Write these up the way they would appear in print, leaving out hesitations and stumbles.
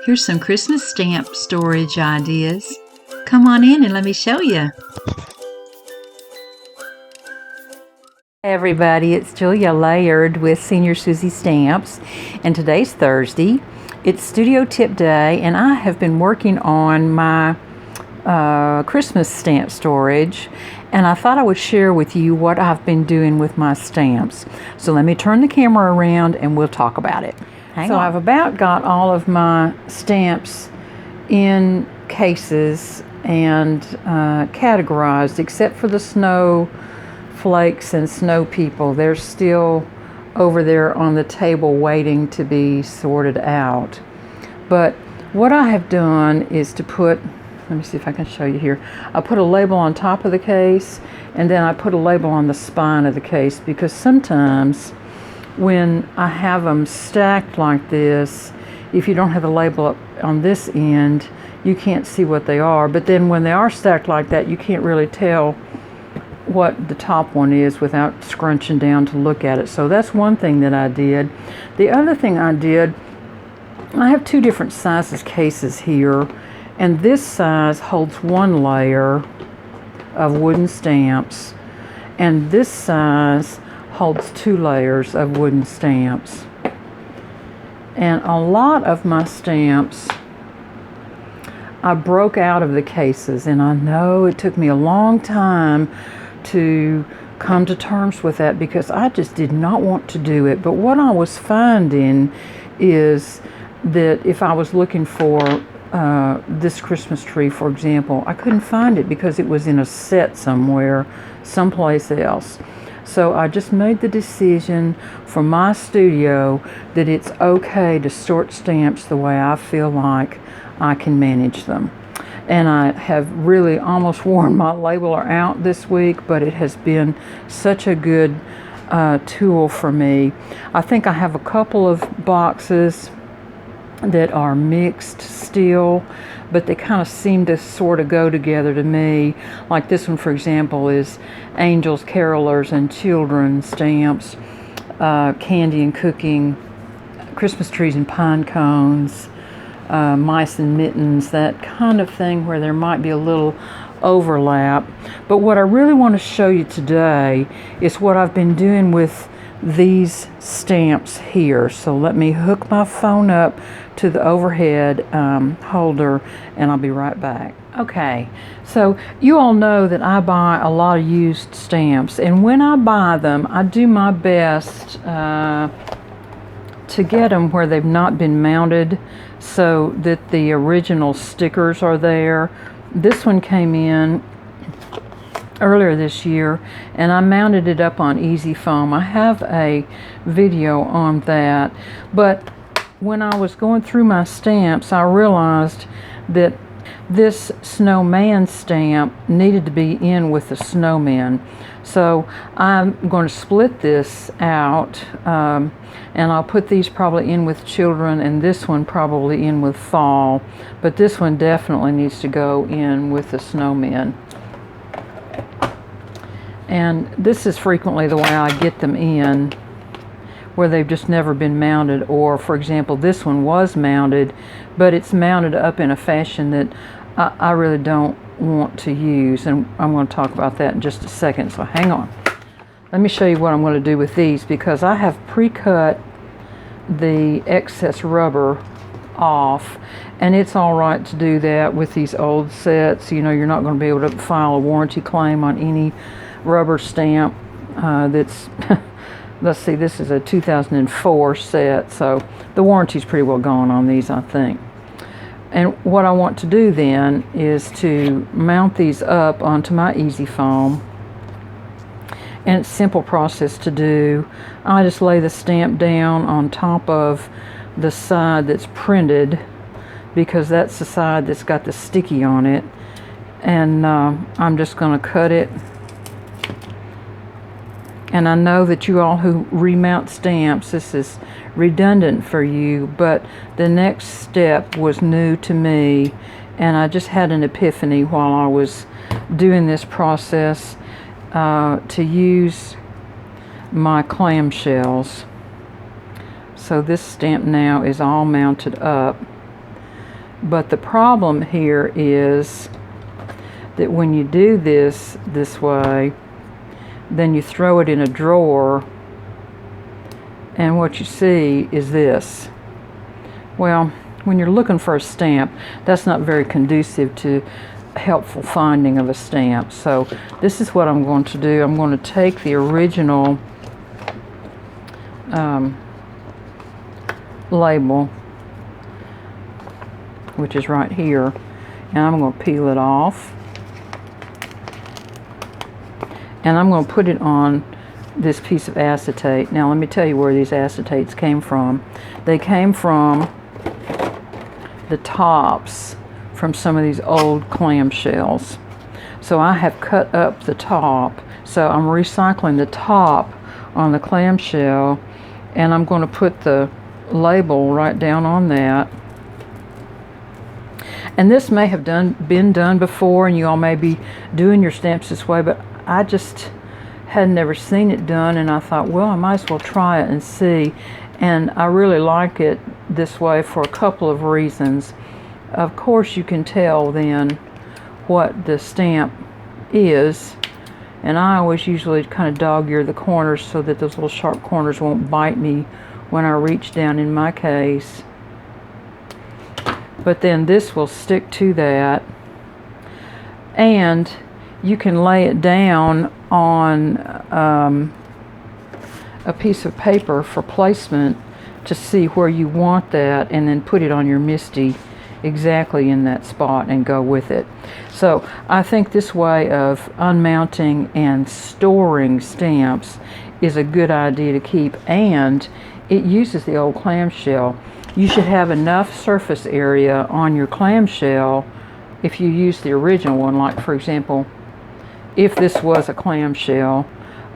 Here's some Christmas stamp storage ideas. Come on in and let me show you. Hey everybody, it's Julia Laird with Senior Susie Stamps, and today's Thursday. It's Studio Tip Day, and I have been working on my Christmas stamp storage, and I thought I would share with you what I've been doing with my stamps. So let me turn the camera around and we'll talk about it. So I've about got all of my stamps in cases and categorized, except for the snow flakes and snow people. They're still over there on the table waiting to be sorted out. But what I have done is to put, let me see if I can show you here. I put a label on top of the case, and then I put a label on the spine of the case, because sometimes when I have them stacked like this, if you don't have the label up on this end, you can't see what they are. But then when they are stacked like that, you can't really tell what the top one is without scrunching down to look at it. So that's one thing that I did. The other thing I did, I have two different sizes cases here, and this size holds one layer of wooden stamps, and this size holds two layers of wooden stamps. And a lot of my stamps I broke out of the cases, and I know it took me a long time to come to terms with that because I just did not want to do it. But what I was finding is that if I was looking for this Christmas tree, for example, I couldn't find it because it was in a set somewhere, someplace else. So I just made the decision for my studio that it's okay to sort stamps the way I feel like I can manage them. And I have really almost worn my labeler out this week, but it has been such a good tool for me. I think I have a couple of boxes that are mixed still, but they kind of seem to sort of go together to me. Like this one, for example, is angels, carolers, and children stamps, candy and cooking, Christmas trees and pine cones, mice and mittens, that kind of thing where there might be a little overlap. But what I really want to show you today is what I've been doing with these stamps here. So let me hook my phone up to the overhead holder, and I'll be right back. Okay, so you all know that I buy a lot of used stamps, and when I buy them, I do my best to get them where they've not been mounted so that the original stickers are there. This one came in earlier this year, and I mounted it up on easy foam. I have a video on that, but when I was going through my stamps, I realized that this snowman stamp needed to be in with the snowman. So I'm going to split this out, and I'll put these probably in with children, and this one probably in with fall, but this one definitely needs to go in with the snowman. And this is frequently the way I get them in, where they've just never been mounted. Or, for example, this one was mounted, but it's mounted up in a fashion that I really don't want to use, and I'm going to talk about that in just a second, so hang on. Let me show you what I'm going to do with these, because I have pre-cut the excess rubber off, and it's all right to do that with these old sets. You know, you're not going to be able to file a warranty claim on any rubber stamp that's let's see, this is a 2004 set, so the warranty's pretty well gone on these, I think. And what I want to do then is to mount these up onto my easy foam, and it's a simple process to do. I just lay the stamp down on top of the side that's printed, because that's the side that's got the sticky on it, and I'm just going to cut it. And I know that you all who remount stamps, this is redundant for you, but the next step was new to me, and I just had an epiphany while I was doing this process to use my clamshells. So this stamp now is all mounted up, But the problem here is that when you do this way, then you throw it in a drawer, and what you see is this. Well, when you're looking for a stamp, that's not very conducive to helpful finding of a stamp. So this is what I'm going to do. I'm going to take the original label, which is right here, and I'm going to peel it off, and I'm going to put it on this piece of acetate. Now let me tell you where these acetates came from. They came from the tops from some of these old clamshells. So I have cut up the top, so I'm recycling the top on the clamshell, and I'm going to put the label right down on that. And this may have been done before, and you all may be doing your stamps this way, but I just had never seen it done, and I thought, well, I might as well try it and see. And I really like it this way for a couple of reasons. Of course, you can tell then what the stamp is, and I always usually kind of dog-ear the corners so that those little sharp corners won't bite me when I reach down in my case. But then this will stick to that, and you can lay it down on a piece of paper for placement to see where you want that, and then put it on your MISTI exactly in that spot and go with it. So I think this way of unmounting and storing stamps is a good idea to keep, and it uses the old clamshell. You should have enough surface area on your clamshell if you use the original one. Like, for example, if this was a clamshell,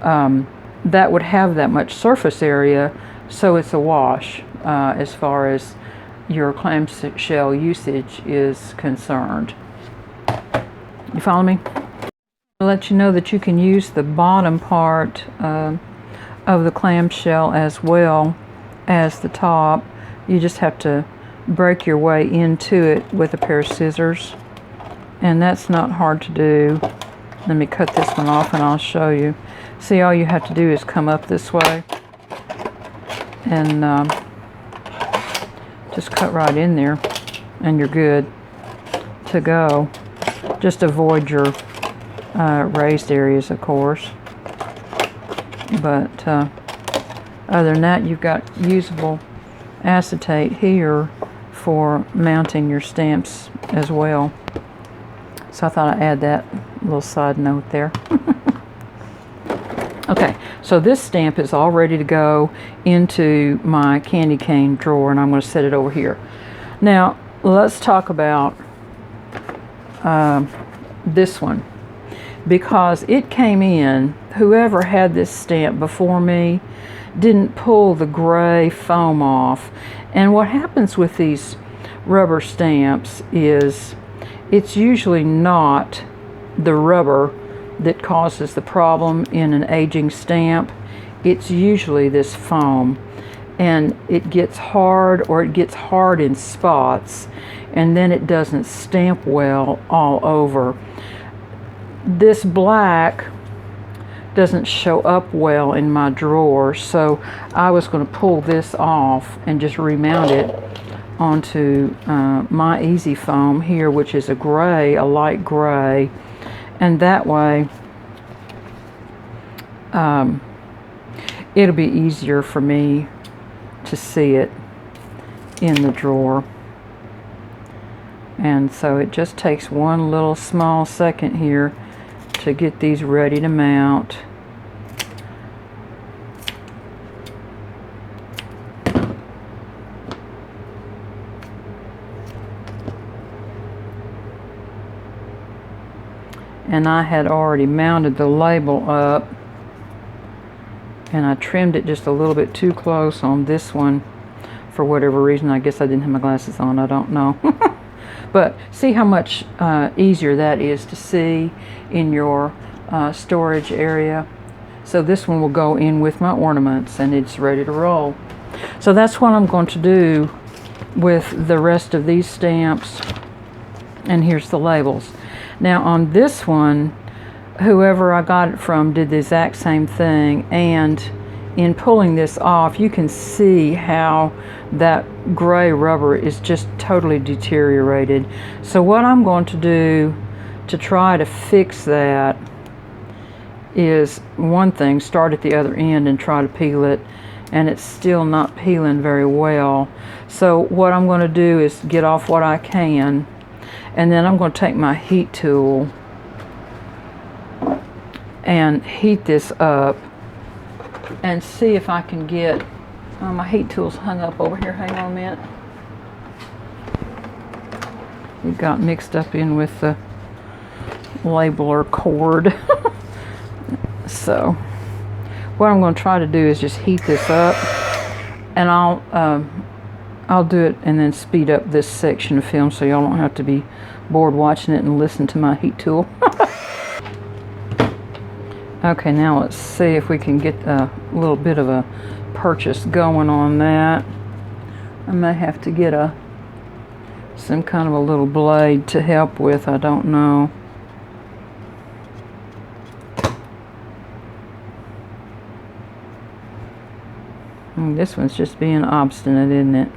that would have that much surface area, so it's a wash as far as your clamshell usage is concerned. You follow me? I'll let you know that you can use the bottom part of the clamshell as well as the top. You just have to break your way into it with a pair of scissors, and that's not hard to do. Let me cut this one off and I'll show you. See, all you have to do is come up this way and just cut right in there, and you're good to go. Just avoid your raised areas, of course. But other than that, you've got usable acetate here for mounting your stamps as well. So I thought I'd add that little side note there. Okay, so this stamp is all ready to go into my candy cane drawer, and I'm going to set it over here. Now, let's talk about this one, because it came in, whoever had this stamp before me didn't pull the gray foam off. And what happens with these rubber stamps is it's usually not the rubber that causes the problem in an aging stamp. It's usually this foam, and it gets hard, or it gets hard in spots, and then it doesn't stamp well all over. This black doesn't show up well in my drawer, so I was going to pull this off and just remount it onto my easy foam here, which is a gray, a light gray, and that way it'll be easier for me to see it in the drawer. And so it just takes one little small second here to get these ready to mount. And I had already mounted the label up, and I trimmed it just a little bit too close on this one for whatever reason. I guess I didn't have my glasses on, I don't know. But see how much easier that is to see in your storage area. So this one will go in with my ornaments, and it's ready to roll. So that's what I'm going to do with the rest of these stamps. And here's the labels. Now on this one, whoever I got it from did the exact same thing, and in pulling this off, you can see how that gray rubber is just totally deteriorated. So what I'm going to do to try to fix that is, one thing, start at the other end and try to peel it, and it's still not peeling very well. So what I'm going to do is get off what I can, and then I'm going to take my heat tool and heat this up and see if I can get my heat tool's hung up over here. Hang on a minute. It got mixed up in with the labeler cord. So what I'm going to try to do is just heat this up, and I'll do it and then speed up this section of film so y'all don't have to be bored watching it and listen to my heat tool. Okay, now let's see if we can get a little bit of a purchase going on that. I may have to get some kind of a little blade to help with, I don't know. This one's just being obstinate, isn't it?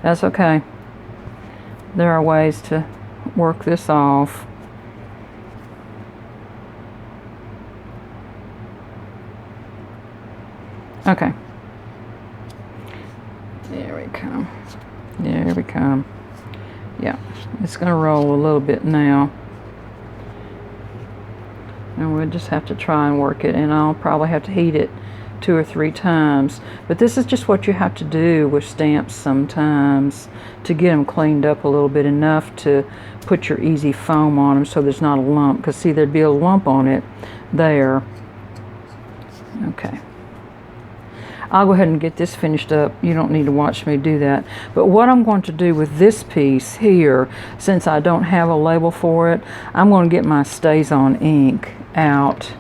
That's okay. There are ways to work this off. Okay. There we come. There we come. Yeah, it's going to roll a little bit now. And we'll just have to try and work it, and I'll probably have to heat it 2 or 3 times. But this is just what you have to do with stamps sometimes to get them cleaned up a little bit, enough to put your easy foam on them so there's not a lump. Because see, there'd be a lump on it there. Okay. I'll go ahead and get this finished up. You don't need to watch me do that. But what I'm going to do with this piece here, since I don't have a label for it, I'm going to get my StazOn ink out,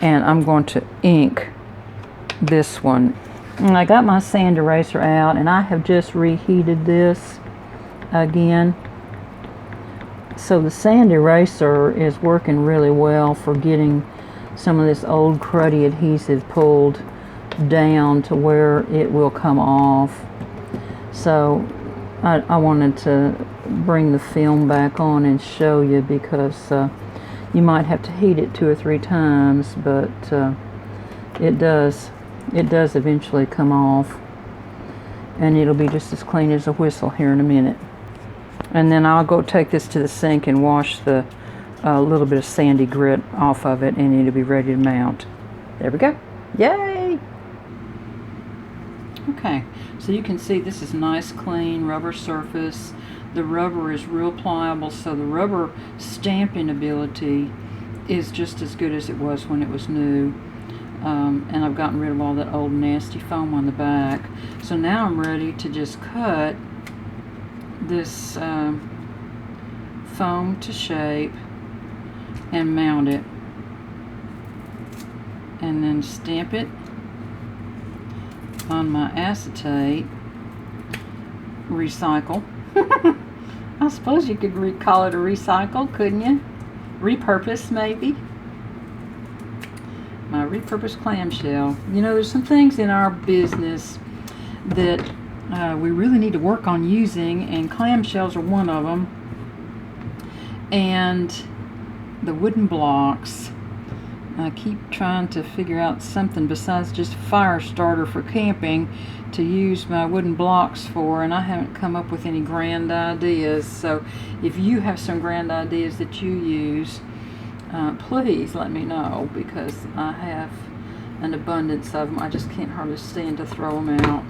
and I'm going to ink this one. And I got my sand eraser out, and I have just reheated this again. So the sand eraser is working really well for getting some of this old cruddy adhesive pulled down to where it will come off. So I wanted to bring the film back on and show you, because you might have to heat it 2 or 3 times, but it does eventually come off, and it'll be just as clean as a whistle here in a minute. And then I'll go take this to the sink and wash the little bit of sandy grit off of it, and it'll be ready to mount. There we go. Yay! Okay, so you can see this is nice, clean rubber surface. The rubber is real pliable, so the rubber stamping ability is just as good as it was when it was new. And I've gotten rid of all that old nasty foam on the back. So now I'm ready to just cut this foam to shape and mount it, and then stamp it on my acetate. Recycle. I suppose you could call it a recycle, couldn't you? Repurpose, maybe. My repurposed clamshell. You know, there's some things in our business that we really need to work on using, and clamshells are one of them. And the wooden blocks. I keep trying to figure out something besides just fire starter for camping to use my wooden blocks for, and I haven't come up with any grand ideas. So if you have some grand ideas that you use, please let me know, because I have an abundance of them. I just can't hardly stand to throw them out.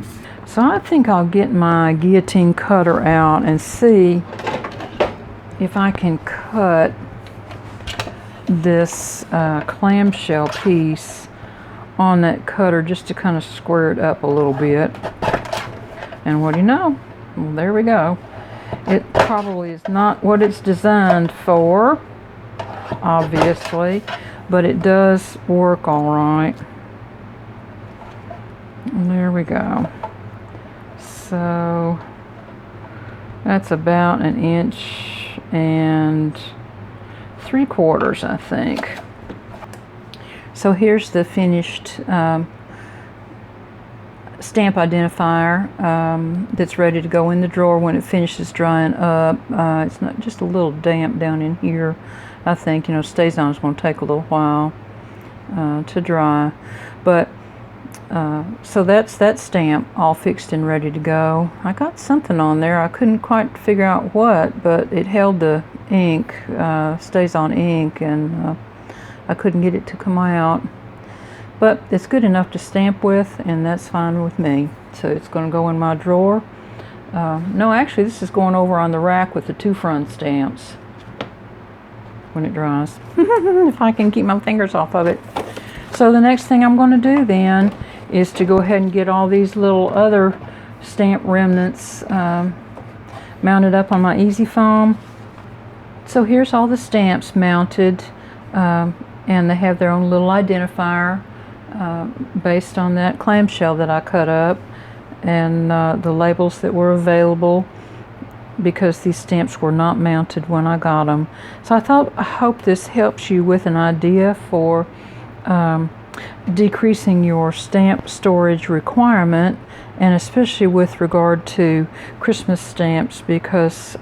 So I think I'll get my guillotine cutter out and see if I can cut this clamshell piece on that cutter, just to kind of square it up a little bit. And what do you know? Well, there we go. It probably is not what it's designed for, obviously, but it does work all right. There we go. So that's about 1.75 inches, I think. So here's the finished stamp identifier that's ready to go in the drawer when it finishes drying up. It's not just a little damp down in here. I think, you know, stays on. It's going to take a little while to dry, but so that's that stamp all fixed and ready to go. I got something on there. I couldn't quite figure out what, but it held the ink, stays on ink, and I couldn't get it to come out. But it's good enough to stamp with, and that's fine with me. So it's going to go in my drawer. No, actually, this is going over on the rack with the 2 front stamps when it dries. If I can keep my fingers off of it. So the next thing I'm going to do then is to go ahead and get all these little other stamp remnants mounted up on my Easy Foam. So here's all the stamps mounted, and they have their own little identifier based on that clamshell that I cut up, and the labels that were available, because these stamps were not mounted when I got them. So I hope this helps you with an idea for decreasing your stamp storage requirement, and especially with regard to Christmas stamps, because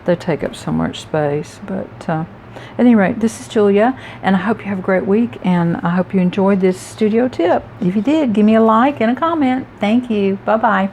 they take up so much space. But at any rate, this is Julia, and I hope you have a great week, and I hope you enjoyed this studio tip. If you did, give me a like and a comment. Thank you. Bye-bye.